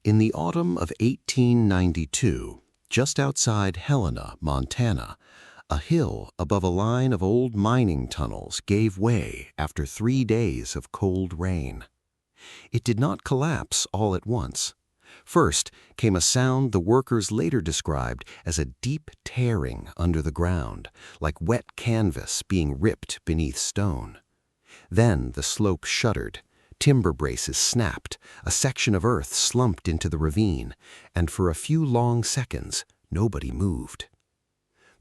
In the autumn of 1892, just outside Helena, Montana, a hill above a line of old mining tunnels gave way after 3 days of cold rain. It did not collapse all at once. First came a sound the workers later described as a deep tearing under the ground, like wet canvas being ripped beneath stone. Then the slope shuddered. Timber braces snapped, a section of earth slumped into the ravine, and for a few long seconds, nobody moved.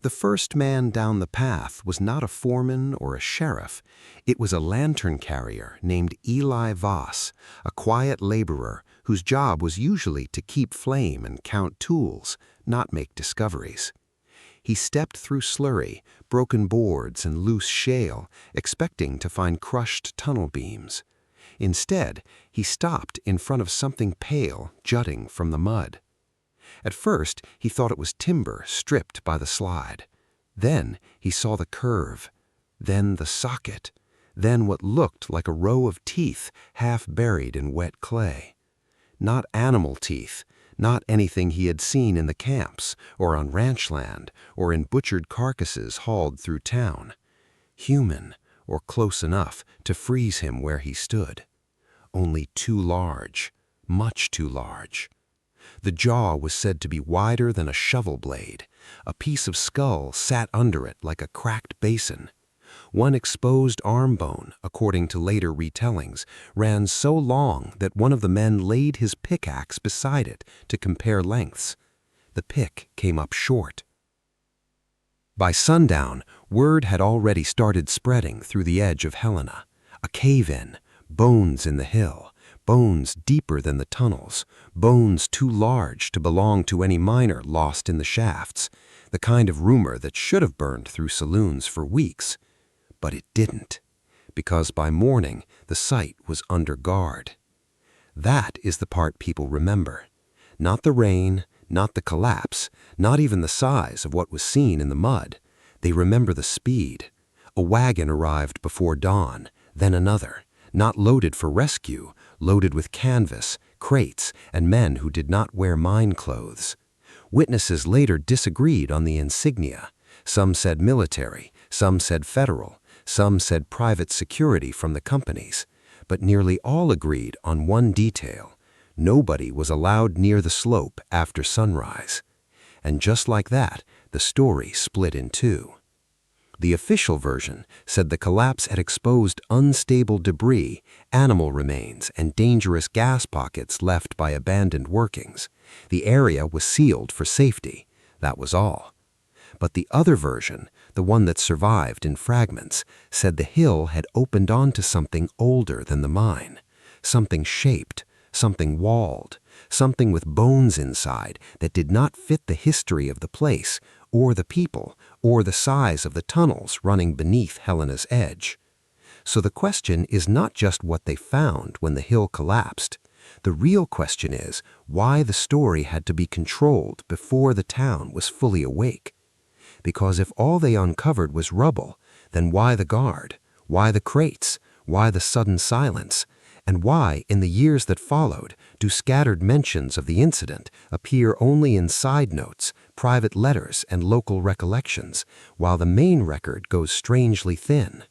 The first man down the path was not a foreman or a sheriff. It was a lantern carrier named Eli Voss, a quiet laborer whose job was usually to keep flame and count tools, not make discoveries. He stepped through slurry, broken boards, and loose shale, expecting to find crushed tunnel beams. Instead, he stopped in front of something pale jutting from the mud. At first, he thought it was timber stripped by the slide. Then he saw the curve, then the socket, then what looked like a row of teeth half buried in wet clay. Not animal teeth, not anything he had seen in the camps or on ranch land or in butchered carcasses hauled through town. Human, or close enough to freeze him where he stood. Only too large, much too large. The jaw was said to be wider than a shovel blade. A piece of skull sat under it like a cracked basin. One exposed arm bone, according to later retellings, ran so long that one of the men laid his pickaxe beside it to compare lengths. The pick came up short. By sundown, word had already started spreading through the edge of Helena. A cave-in, bones in the hill, bones deeper than the tunnels, bones too large to belong to any miner lost in the shafts, the kind of rumor that should have burned through saloons for weeks. But it didn't, because by morning the site was under guard. That is the part people remember. Not the rain, not the collapse, not even the size of what was seen in the mud. They remember the speed. A wagon arrived before dawn, then another, not loaded for rescue, loaded with canvas, crates, and men who did not wear mine clothes. Witnesses later disagreed on the insignia. Some said military, some said federal, some said private security from the companies, but nearly all agreed on one detail. Nobody was allowed near the slope after sunrise. And just like that, the story split in two. The official version said the collapse had exposed unstable debris, animal remains, and dangerous gas pockets left by abandoned workings. The area was sealed for safety. That was all. But the other version, the one that survived in fragments, said the hill had opened onto something older than the mine, something shaped, something walled, something with bones inside that did not fit the history of the place, or the people, or the size of the tunnels running beneath Helena's edge. So the question is not just what they found when the hill collapsed. The real question is why the story had to be controlled before the town was fully awake. Because if all they uncovered was rubble, then why the guard? Why the crates? Why the sudden silence? And why, in the years that followed, do scattered mentions of the incident appear only in side notes, private letters, and local recollections, while the main record goes strangely thin?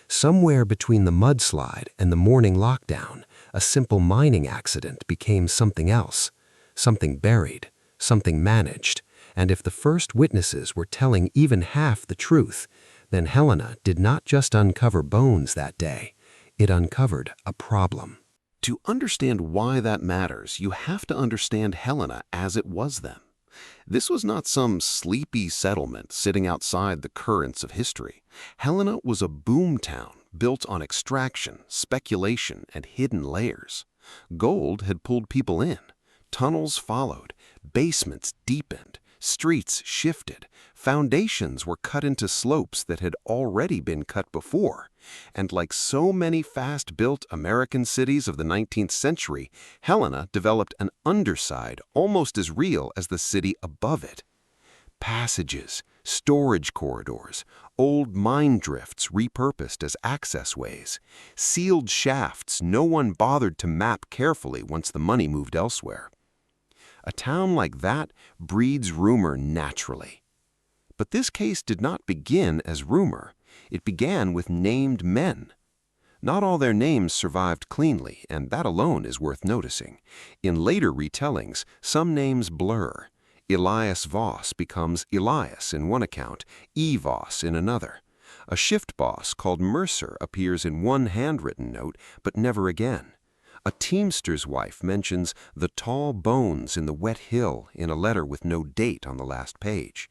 Somewhere between the mudslide and the morning lockdown, a simple mining accident became something else, something buried, something managed, and if the first witnesses were telling even half the truth, then Helena did not just uncover bones that day. It uncovered a problem. To understand why that matters, you have to understand Helena as it was then. This was not some sleepy settlement sitting outside the currents of history. Helena was a boomtown built on extraction, speculation, and hidden layers. Gold had pulled people in. Tunnels followed. Basements deepened. Streets shifted. Foundations were cut into slopes that had already been cut before. And like so many fast-built American cities of the 19th century, Helena developed an underside almost as real as the city above it. Passages, storage corridors, old mine drifts repurposed as access ways, sealed shafts no one bothered to map carefully once the money moved elsewhere. A town like that breeds rumor naturally. But this case did not begin as rumor. It began with named men. Not all their names survived cleanly, and that alone is worth noticing. In later retellings, some names blur. Elias Voss becomes Elias in one account, E. Voss in another. A shift boss called Mercer appears in one handwritten note, but never again. A teamster's wife mentions the tall bones in the wet hill in a letter with no date on the last page.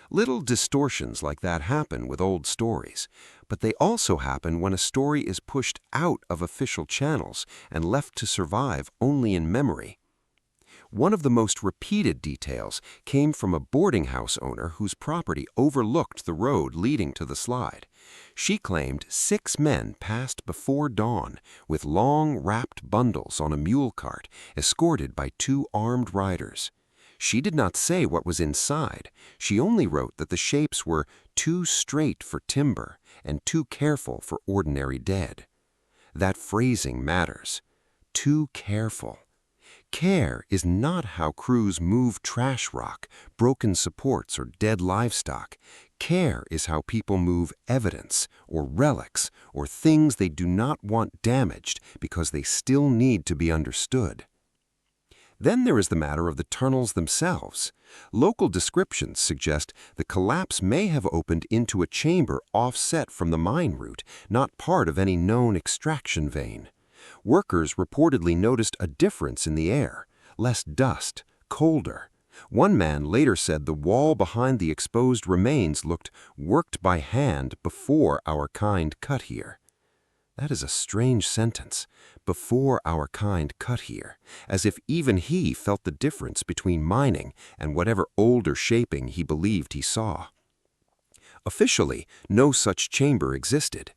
Little distortions like that happen with old stories, but they also happen when a story is pushed out of official channels and left to survive only in memory. One of the most repeated details came from a boarding house owner whose property overlooked the road leading to the slide. She claimed 6 men passed before dawn with long wrapped bundles on a mule cart, escorted by 2 armed riders. She did not say what was inside. She only wrote that the shapes were too straight for timber and too careful for ordinary dead. That phrasing matters. Too careful. Care is not how crews move trash rock, broken supports, or dead livestock. Care is how people move evidence, or relics, or things they do not want damaged because they still need to be understood. Then there is the matter of the tunnels themselves. Local descriptions suggest the collapse may have opened into a chamber offset from the mine route, not part of any known extraction vein. Workers reportedly noticed a difference in the air, less dust, colder. One man later said the wall behind the exposed remains looked worked by hand before our kind cut here. That is a strange sentence, before our kind cut here, as if even he felt the difference between mining and whatever older shaping he believed he saw. Officially, no such chamber existed.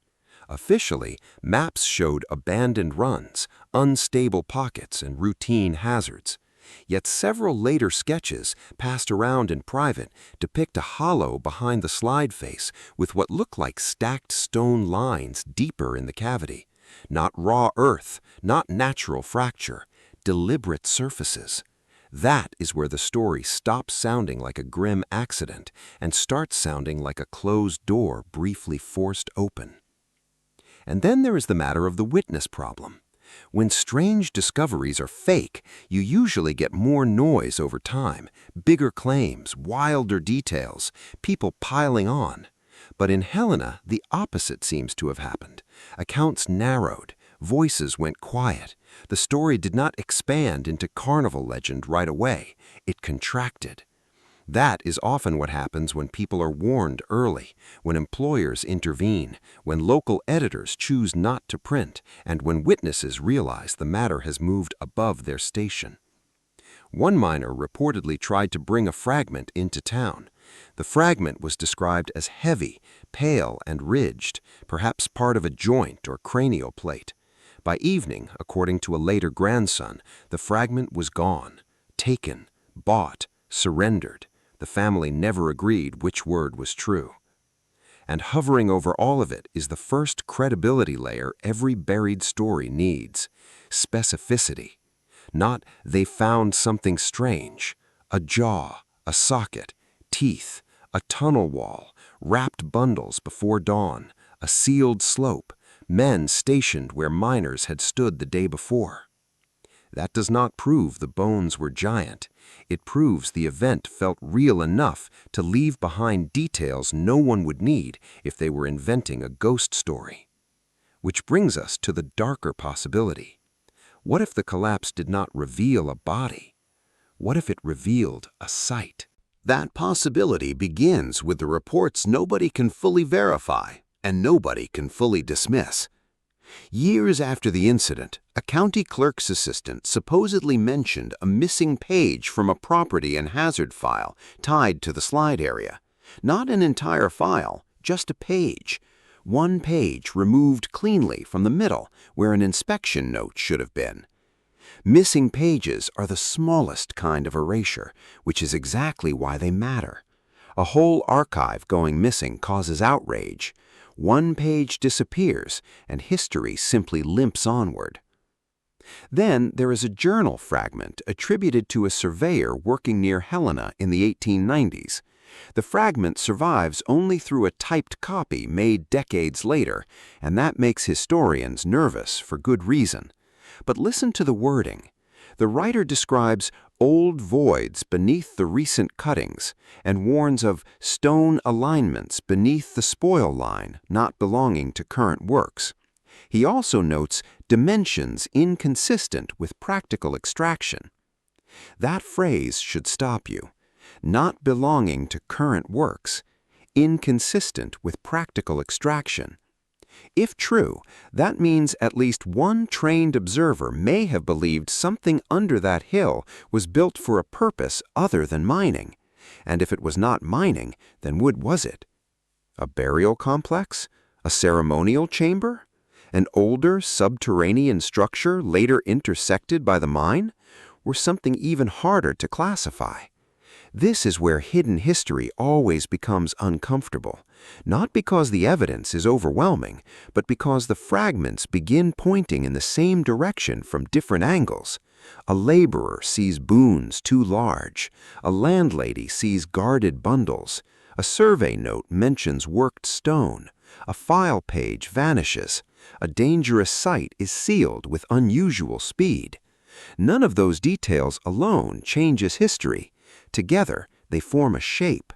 Officially, maps showed abandoned runs, unstable pockets, and routine hazards. Yet several later sketches, passed around in private, depict a hollow behind the slide face with what look like stacked stone lines deeper in the cavity. Not raw earth, not natural fracture, deliberate surfaces. That is where the story stops sounding like a grim accident and starts sounding like a closed door briefly forced open. And then there is the matter of the witness problem. When strange discoveries are fake, you usually get more noise over time, bigger claims, wilder details, people piling on. But in Helena, the opposite seems to have happened. Accounts narrowed, voices went quiet. The story did not expand into carnival legend right away. It contracted. That is often what happens when people are warned early, when employers intervene, when local editors choose not to print, and when witnesses realize the matter has moved above their station. One miner reportedly tried to bring a fragment into town. The fragment was described as heavy, pale, and ridged, perhaps part of a joint or cranial plate. By evening, according to a later grandson, the fragment was gone, taken, bought, surrendered. The family never agreed which word was true. And hovering over all of it is the first credibility layer every buried story needs: specificity. Not they found something strange, a jaw, a socket, teeth, a tunnel wall, wrapped bundles before dawn, a sealed slope, men stationed where miners had stood the day before. That does not prove the bones were giant. It proves the event felt real enough to leave behind details no one would need if they were inventing a ghost story. Which brings us to the darker possibility. What if the collapse did not reveal a body? What if it revealed a site? That possibility begins with the reports nobody can fully verify and nobody can fully dismiss. Years after the incident, a county clerk's assistant supposedly mentioned a missing page from a property and hazard file tied to the slide area. Not an entire file, just a page. One page removed cleanly from the middle, where an inspection note should have been. Missing pages are the smallest kind of erasure, which is exactly why they matter. A whole archive going missing causes outrage. One page disappears, and history simply limps onward. Then there is a journal fragment attributed to a surveyor working near Helena in the 1890s. The fragment survives only through a typed copy made decades later, and that makes historians nervous for good reason. But listen to the wording. The writer describes old voids beneath the recent cuttings and warns of stone alignments beneath the spoil line not belonging to current works. He also notes dimensions inconsistent with practical extraction. That phrase should stop you. Not belonging to current works, inconsistent with practical extraction. If true, that means at least one trained observer may have believed something under that hill was built for a purpose other than mining. And if it was not mining, then what was it? A burial complex? A ceremonial chamber? An older subterranean structure later intersected by the mine? Or something even harder to classify? This is where hidden history always becomes uncomfortable, not because the evidence is overwhelming, but because the fragments begin pointing in the same direction from different angles. A laborer sees boons too large. A landlady sees guarded bundles. A survey note mentions worked stone. A file page vanishes. A dangerous site is sealed with unusual speed. None of those details alone changes history. Together, they form a shape.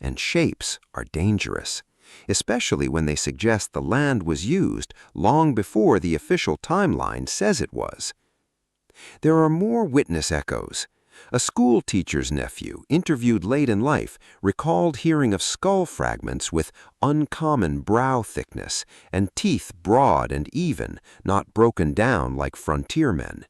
And shapes are dangerous, especially when they suggest the land was used long before the official timeline says it was. There are more witness echoes. A school teacher's nephew, interviewed late in life, recalled hearing of skull fragments with uncommon brow thickness and teeth broad and even, not broken down like frontiermen.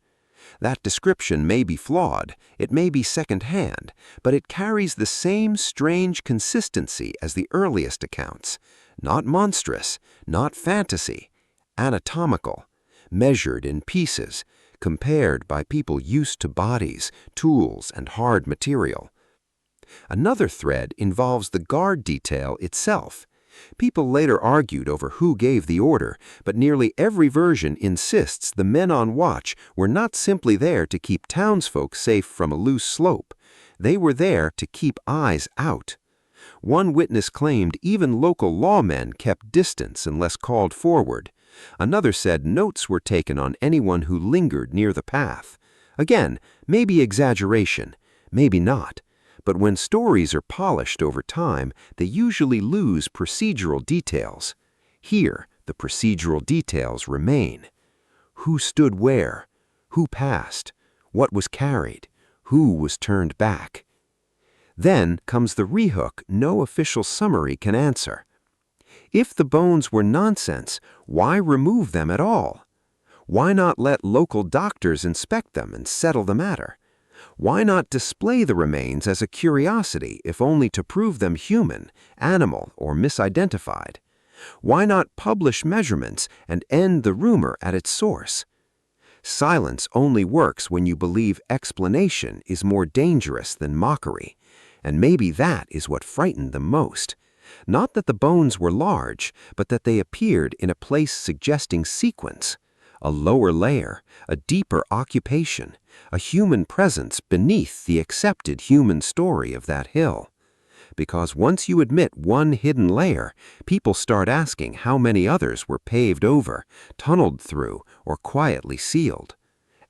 That description may be flawed, it may be second-hand, but it carries the same strange consistency as the earliest accounts. Not monstrous, not fantasy, anatomical, measured in pieces, compared by people used to bodies, tools, and hard material. Another thread involves the guard detail itself. People later argued over who gave the order, but nearly every version insists the men on watch were not simply there to keep townsfolk safe from a loose slope. They were there to keep eyes out. One witness claimed even local lawmen kept distance unless called forward. Another said notes were taken on anyone who lingered near the path. Again, maybe exaggeration, maybe not. But when stories are polished over time, they usually lose procedural details. Here, the procedural details remain. Who stood where? Who passed? What was carried? Who was turned back? Then comes the rehook no official summary can answer. If the bones were nonsense, why remove them at all? Why not let local doctors inspect them and settle the matter? Why not display the remains as a curiosity, if only to prove them human, animal, or misidentified? Why not publish measurements and end the rumor at its source? Silence only works when you believe explanation is more dangerous than mockery, and maybe that is what frightened them most. Not that the bones were large, but that they appeared in a place suggesting sequence. A lower layer, a deeper occupation, a human presence beneath the accepted human story of that hill. Because once you admit one hidden layer, people start asking how many others were paved over, tunneled through, or quietly sealed.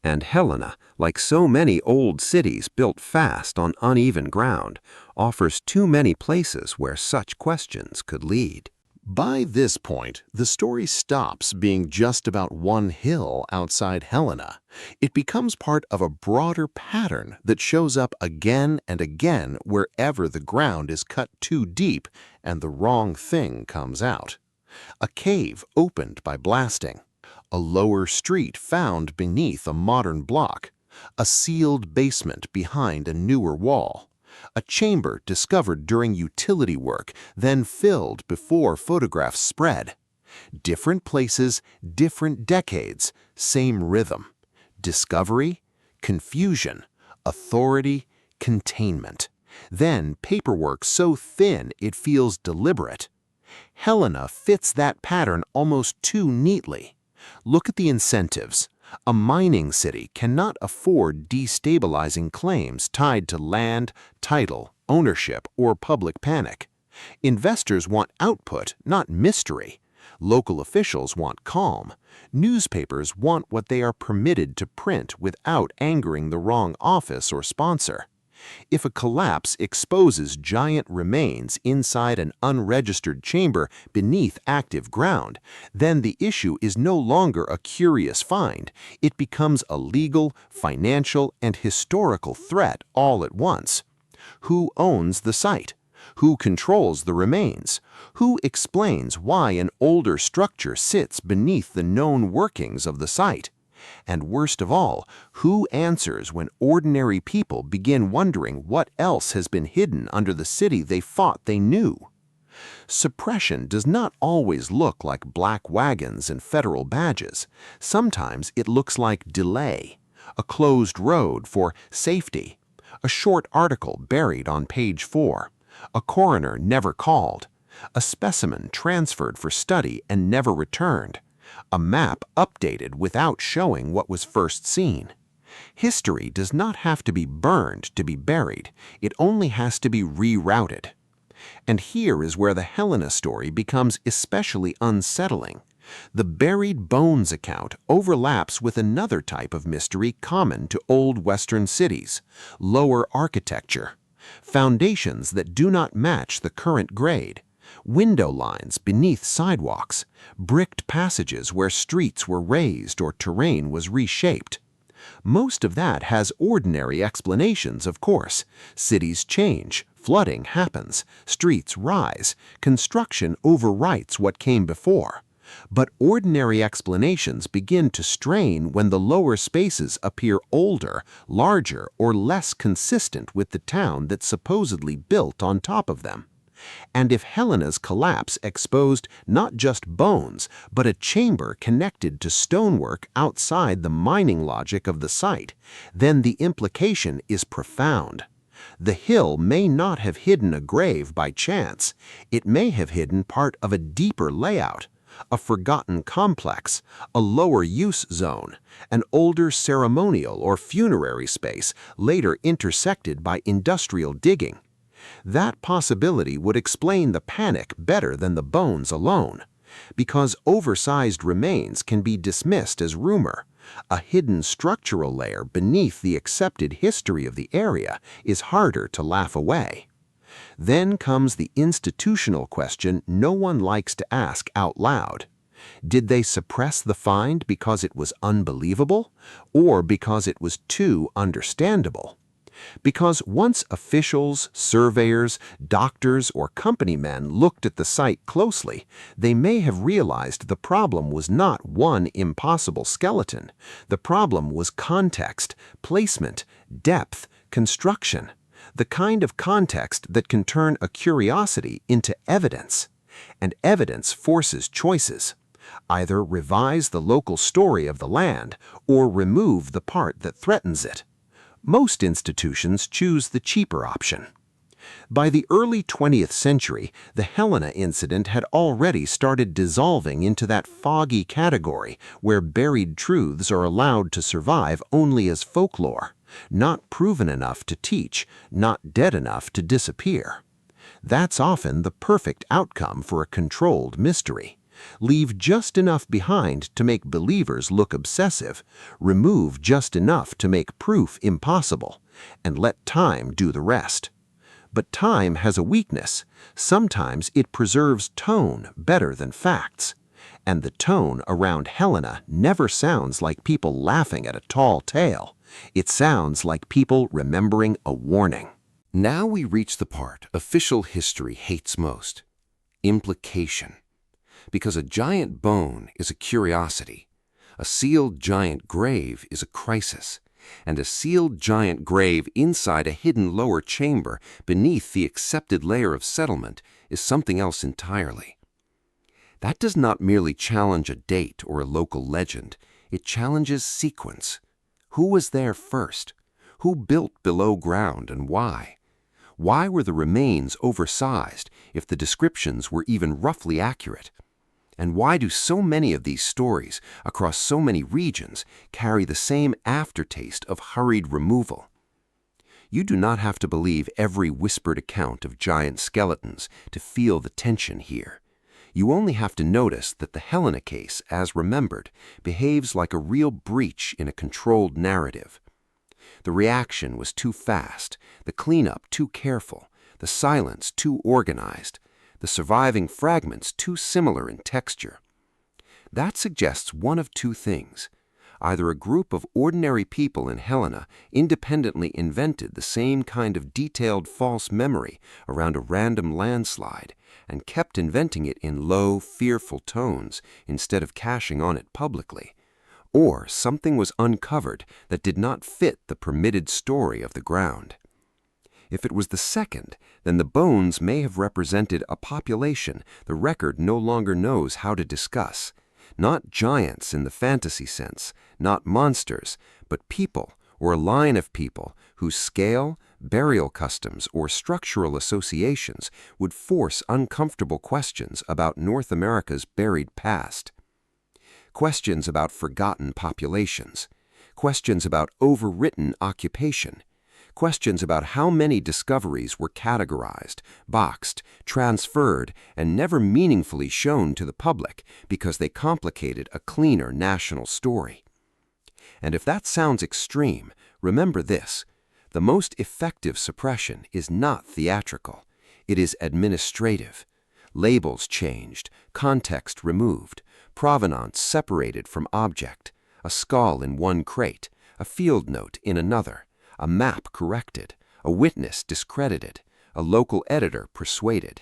And Helena, like so many old cities built fast on uneven ground, offers too many places where such questions could lead. By this point, the story stops being just about one hill outside Helena. It becomes part of a broader pattern that shows up again and again wherever the ground is cut too deep and the wrong thing comes out. A cave opened by blasting. A lower street found beneath a modern block. A sealed basement behind a newer wall. A chamber discovered during utility work, then filled before photographs spread. Different places, different decades, same rhythm. Discovery, confusion, authority, containment. Then paperwork so thin it feels deliberate. Helena fits that pattern almost too neatly. Look at the incentives. A mining city cannot afford destabilizing claims tied to land, title, ownership, or public panic. Investors want output, not mystery. Local officials want calm. Newspapers want what they are permitted to print without angering the wrong office or sponsor. If a collapse exposes giant remains inside an unregistered chamber beneath active ground, then the issue is no longer a curious find. It becomes a legal, financial, and historical threat all at once. Who owns the site? Who controls the remains? Who explains why an older structure sits beneath the known workings of the site? And worst of all, who answers when ordinary people begin wondering what else has been hidden under the city they thought they knew? Suppression does not always look like black wagons and federal badges. Sometimes it looks like delay, a closed road for safety, a short article buried on page 4, a coroner never called, a specimen transferred for study and never returned, a map updated without showing what was first seen. History does not have to be burned to be buried. It only has to be rerouted. And here is where the Helena story becomes especially unsettling. The buried bones account overlaps with another type of mystery common to old Western cities: lower architecture. Foundations that do not match the current grade. Window lines beneath sidewalks, bricked passages where streets were raised or terrain was reshaped. Most of that has ordinary explanations, of course. Cities change, flooding happens, streets rise, construction overwrites what came before. But ordinary explanations begin to strain when the lower spaces appear older, larger, or less consistent with the town that supposedly built on top of them. And if Helena's collapse exposed not just bones, but a chamber connected to stonework outside the mining logic of the site, then the implication is profound. The hill may not have hidden a grave by chance. It may have hidden part of a deeper layout, a forgotten complex, a lower use zone, an older ceremonial or funerary space later intersected by industrial digging. That possibility would explain the panic better than the bones alone, because oversized remains can be dismissed as rumor. A hidden structural layer beneath the accepted history of the area is harder to laugh away. Then comes the institutional question no one likes to ask out loud. Did they suppress the find because it was unbelievable, or because it was too understandable? Because once officials, surveyors, doctors, or company men looked at the site closely, they may have realized the problem was not one impossible skeleton. The problem was context, placement, depth, construction. The kind of context that can turn a curiosity into evidence. And evidence forces choices. Either revise the local story of the land or remove the part that threatens it. Most institutions choose the cheaper option. By the early 20th century, the Helena incident had already started dissolving into that foggy category where buried truths are allowed to survive only as folklore, not proven enough to teach, not dead enough to disappear. That's often the perfect outcome for a controlled mystery. Leave just enough behind to make believers look obsessive, remove just enough to make proof impossible, and let time do the rest. But time has a weakness. Sometimes it preserves tone better than facts. And the tone around Helena never sounds like people laughing at a tall tale. It sounds like people remembering a warning. Now we reach the part official history hates most: implication. Because a giant bone is a curiosity, a sealed giant grave is a crisis, and a sealed giant grave inside a hidden lower chamber beneath the accepted layer of settlement is something else entirely. That does not merely challenge a date or a local legend, it challenges sequence. Who was there first? Who built below ground and why? Why were the remains oversized if the descriptions were even roughly accurate? And why do so many of these stories across so many regions carry the same aftertaste of hurried removal? You do not have to believe every whispered account of giant skeletons to feel the tension here. You only have to notice that the Helena case, as remembered, behaves like a real breach in a controlled narrative. The reaction was too fast, the cleanup too careful, the silence too organized, the surviving fragments too similar in texture. That suggests one of two things. Either a group of ordinary people in Helena independently invented the same kind of detailed false memory around a random landslide and kept inventing it in low, fearful tones instead of cashing on it publicly, or something was uncovered that did not fit the permitted story of the ground. If it was the second, then the bones may have represented a population the record no longer knows how to discuss. Not giants in the fantasy sense, not monsters, but people or a line of people whose scale, burial customs, or structural associations would force uncomfortable questions about North America's buried past. Questions about forgotten populations, questions about overwritten occupation, questions about how many discoveries were categorized, boxed, transferred, and never meaningfully shown to the public because they complicated a cleaner national story. And if that sounds extreme, remember this: the most effective suppression is not theatrical. It is administrative. Labels changed, context removed, provenance separated from object, a skull in one crate, a field note in another, a map corrected, a witness discredited, a local editor persuaded.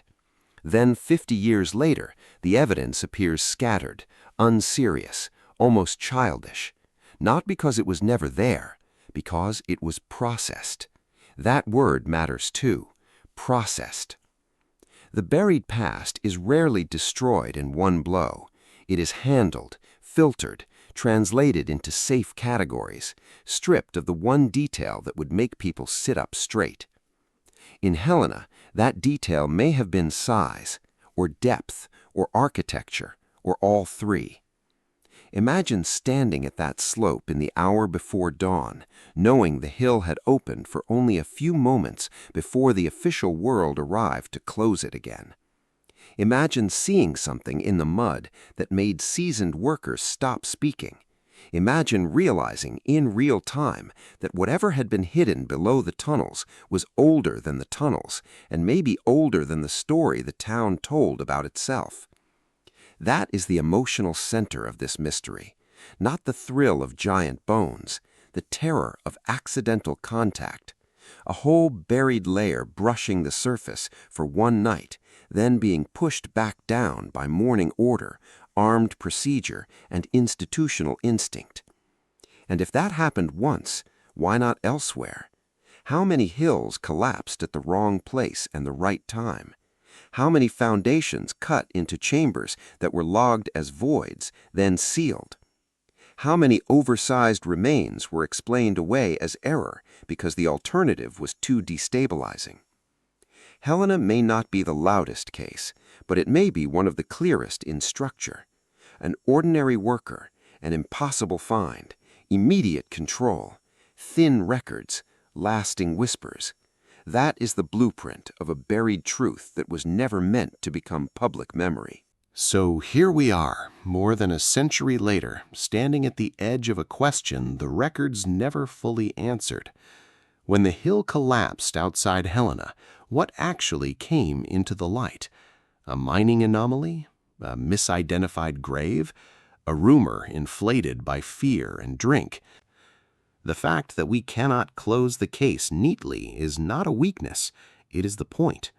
Then 50 years later, the evidence appears scattered, unserious, almost childish. Not because it was never there, because it was processed. That word matters too, processed. The buried past is rarely destroyed in one blow. It is handled, filtered, translated into safe categories, stripped of the one detail that would make people sit up straight. In Helena, that detail may have been size, or depth, or architecture, or all three. Imagine standing at that slope in the hour before dawn, knowing the hill had opened for only a few moments before the official world arrived to close it again. Imagine seeing something in the mud that made seasoned workers stop speaking. Imagine realizing in real time that whatever had been hidden below the tunnels was older than the tunnels, and maybe older than the story the town told about itself. That is the emotional center of this mystery, not the thrill of giant bones, the terror of accidental contact, a whole buried layer brushing the surface for one night, then being pushed back down by morning order, armed procedure, and institutional instinct. And if that happened once, why not elsewhere? How many hills collapsed at the wrong place and the right time? How many foundations cut into chambers that were logged as voids, then sealed? How many oversized remains were explained away as error because the alternative was too destabilizing? Helena may not be the loudest case, but it may be one of the clearest in structure. An ordinary worker, an impossible find, immediate control, thin records, lasting whispers. That is the blueprint of a buried truth that was never meant to become public memory. So here we are, more than a century later, standing at the edge of a question the records never fully answered. When the hill collapsed outside Helena, what actually came into the light? A mining anomaly? A misidentified grave? A rumor inflated by fear and drink? The fact that we cannot close the case neatly is not a weakness, it is the point.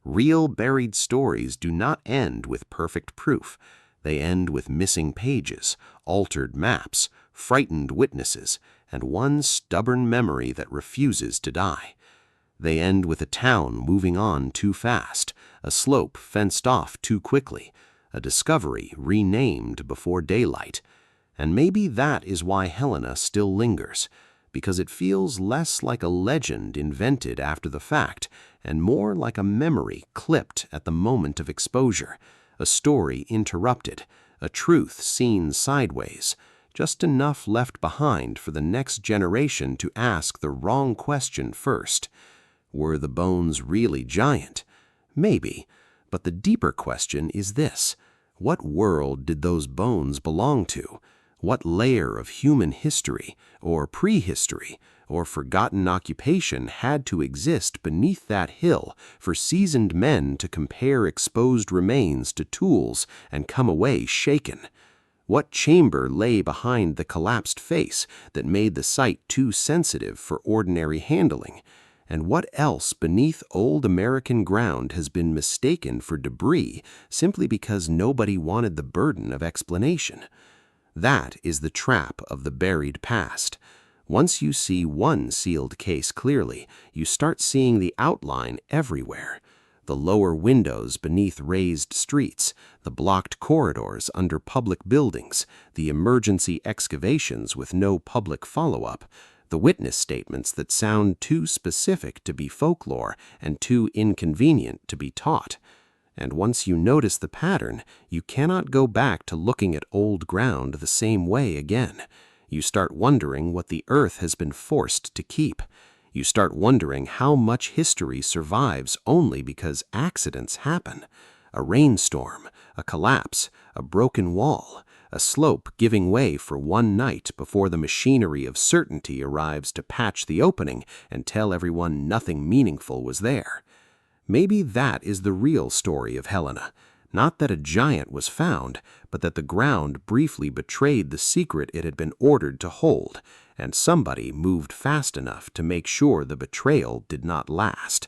Real buried stories do not end with perfect proof. They end with missing pages, altered maps, frightened witnesses, and one stubborn memory that refuses to die. They end with a town moving on too fast, a slope fenced off too quickly, a discovery renamed before daylight. And maybe that is why Helena still lingers, because it feels less like a legend invented after the fact and more like a memory clipped at the moment of exposure, a story interrupted, a truth seen sideways, just enough left behind for the next generation to ask the wrong question first. Were the bones really giant? Maybe, but the deeper question is this: what world did those bones belong to? What layer of human history, or prehistory, or forgotten occupation had to exist beneath that hill for seasoned men to compare exposed remains to tools and come away shaken? What chamber lay behind the collapsed face that made the site too sensitive for ordinary handling? And what else beneath old American ground has been mistaken for debris simply because nobody wanted the burden of explanation? That is the trap of the buried past. Once you see one sealed case clearly, you start seeing the outline everywhere. The lower windows beneath raised streets, the blocked corridors under public buildings, the emergency excavations with no public follow-up, the witness statements that sound too specific to be folklore and too inconvenient to be taught. And once you notice the pattern, you cannot go back to looking at old ground the same way again. You start wondering what the earth has been forced to keep. You start wondering how much history survives only because accidents happen. A rainstorm, a collapse, a broken wall, a slope giving way for one night before the machinery of certainty arrives to patch the opening and tell everyone nothing meaningful was there. Maybe that is the real story of Helena. Not that a giant was found, but that the ground briefly betrayed the secret it had been ordered to hold, and somebody moved fast enough to make sure the betrayal did not last.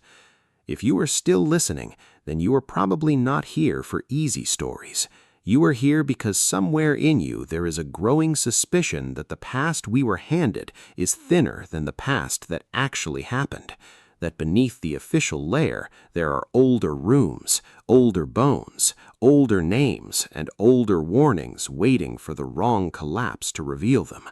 If you are still listening, then you are probably not here for easy stories. You are here because somewhere in you there is a growing suspicion that the past we were handed is thinner than the past that actually happened. That beneath the official layer there are older rooms, older bones, older names, and older warnings waiting for the wrong collapse to reveal them.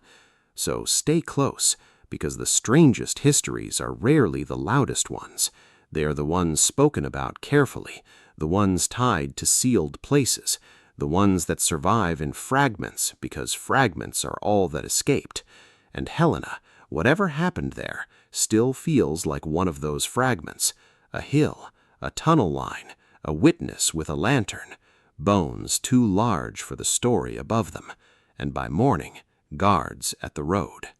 So stay close, because the strangest histories are rarely the loudest ones. They are the ones spoken about carefully, the ones tied to sealed places, the ones that survive in fragments because fragments are all that escaped. And Helena, whatever happened there, still feels like one of those fragments: a hill, a tunnel line, a witness with a lantern, bones too large for the story above them, and by morning, guards at the road.